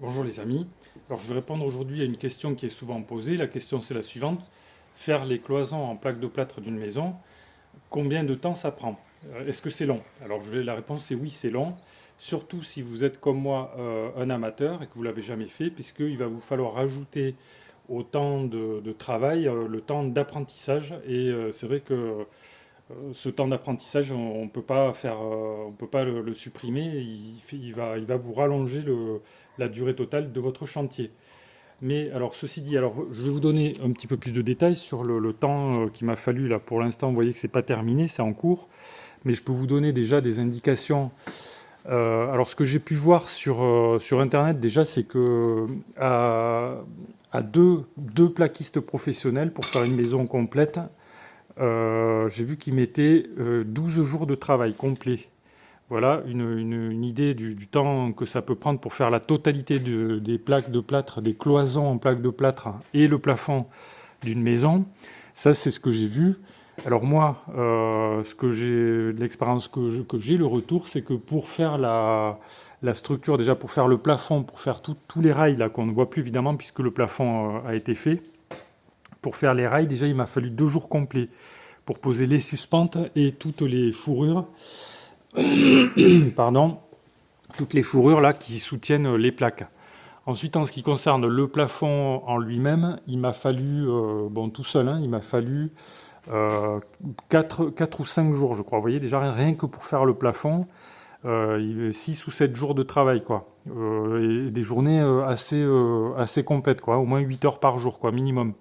Bonjour les amis. Alors je vais répondre aujourd'hui à une question qui est souvent posée. La question c'est la suivante. Faire les cloisons en plaque de plâtre d'une maison, combien de temps ça prend? Est-ce que c'est long? Alors la réponse c'est oui, c'est long. Surtout si vous êtes comme moi un amateur et que vous l'avez jamais fait, puisqu'il va vous falloir rajouter au temps de travail le temps d'apprentissage. Et c'est vrai que ce temps d'apprentissage, on ne peut pas faire, on peut pas le supprimer. Il va vous rallonger la durée totale de votre chantier. Mais alors, ceci dit, alors je vais vous donner un petit peu plus de détails sur le temps qu'il m'a fallu là. Pour l'instant, vous voyez que c'est pas terminé, c'est en cours. Mais je peux vous donner déjà des indications. Alors, ce que j'ai pu voir sur Internet déjà, c'est que à deux plaquistes professionnels pour faire une maison complète, j'ai vu qu'ils mettaient 12 jours de travail complet. Voilà une idée du temps que ça peut prendre pour faire la totalité des plaques de plâtre, des cloisons en plaques de plâtre et le plafond d'une maison. Ça, c'est ce que j'ai vu. Alors moi, l'expérience que j'ai, le retour, c'est que pour faire la structure, déjà pour faire le plafond, pour faire tous les rails là qu'on ne voit plus évidemment puisque le plafond a été fait, pour faire les rails, déjà il m'a fallu 2 jours complets pour poser les suspentes et toutes les fourrures, pardon, toutes les fourrures là qui soutiennent les plaques. Ensuite, en ce qui concerne le plafond en lui-même, il m'a fallu, bon tout seul, hein, il m'a fallu 4 ou 5 jours, je crois. Vous voyez, déjà rien que pour faire le plafond, 6 ou 7 jours de travail, quoi. Et des journées assez complètes, quoi. Au moins 8 heures par jour, quoi, minimum.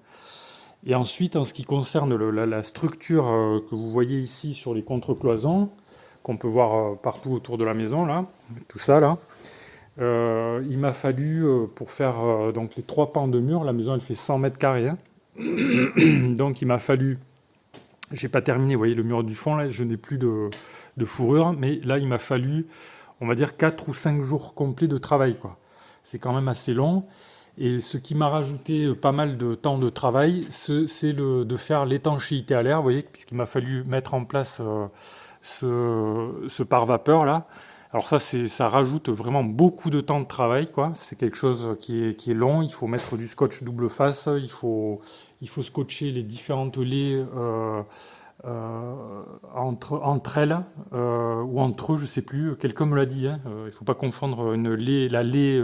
Et ensuite, en ce qui concerne la structure que vous voyez ici sur les contre-cloisons, qu'on peut voir partout autour de la maison, là, tout ça, là, il m'a fallu, pour faire donc les 3 pans de mur, la maison elle fait 100 mètres carrés, hein. Donc il m'a fallu, j'ai pas terminé, vous voyez le mur du fond, là, je n'ai plus de fourrure, mais là il m'a fallu, on va dire, 4 ou 5 jours complets de travail, quoi. C'est quand même assez long. Et ce qui m'a rajouté pas mal de temps de travail, c'est de faire l'étanchéité à l'air, vous voyez, puisqu'il m'a fallu mettre en place ce pare-vapeur là. Alors ça rajoute vraiment beaucoup de temps de travail, quoi. C'est quelque chose qui est long. Il faut mettre du scotch double face, il faut scotcher les différentes laies entre elles ou entre eux, je sais plus. Quelqu'un me l'a dit, hein. Il ne faut pas confondre la lait,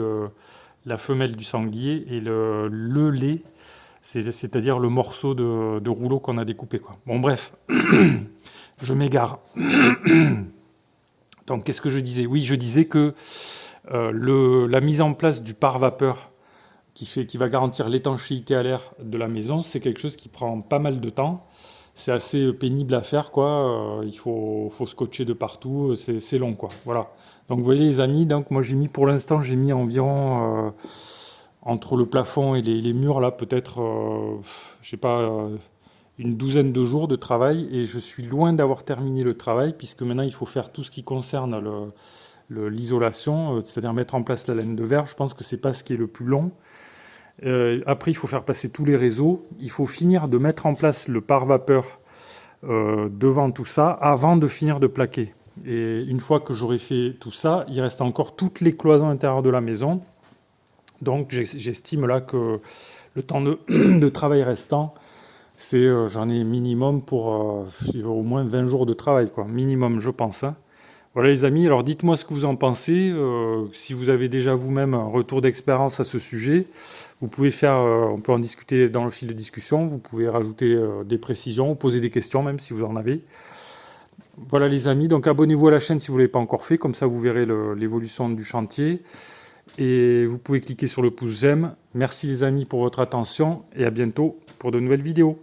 la femelle du sanglier et le lait, c'est-à-dire le morceau de rouleau qu'on a découpé, quoi. Bon, bref, je m'égare. Donc, qu'est-ce que je disais? Oui, je disais que la mise en place du pare-vapeur qui va garantir l'étanchéité à l'air de la maison, c'est quelque chose qui prend pas mal de temps. C'est assez pénible à faire, quoi. Il faut scotcher de partout, c'est long, quoi. Voilà. Donc, vous voyez, les amis, donc moi pour l'instant, j'ai mis environ entre le plafond et les murs, là, peut-être, je sais pas, une douzaine de jours de travail, et je suis loin d'avoir terminé le travail, puisque maintenant, il faut faire tout ce qui concerne l'isolation, c'est-à-dire mettre en place la laine de verre. Je pense que c'est pas ce qui est le plus long. Après, il faut faire passer tous les réseaux. Il faut finir de mettre en place le pare-vapeur devant tout ça avant de finir de plaquer. Et une fois que j'aurai fait tout ça, il reste encore toutes les cloisons intérieures de la maison. Donc j'estime là que le temps de travail restant, j'en ai minimum pour au moins 20 jours de travail, quoi. Minimum, je pense, hein. Voilà les amis, alors dites-moi ce que vous en pensez, si vous avez déjà vous-même un retour d'expérience à ce sujet. Vous pouvez on peut en discuter dans le fil de discussion, vous pouvez rajouter des précisions, ou poser des questions même si vous en avez. Voilà les amis, donc abonnez-vous à la chaîne si vous ne l'avez pas encore fait, comme ça vous verrez l'évolution du chantier. Et vous pouvez cliquer sur le pouce j'aime. Merci les amis pour votre attention et à bientôt pour de nouvelles vidéos.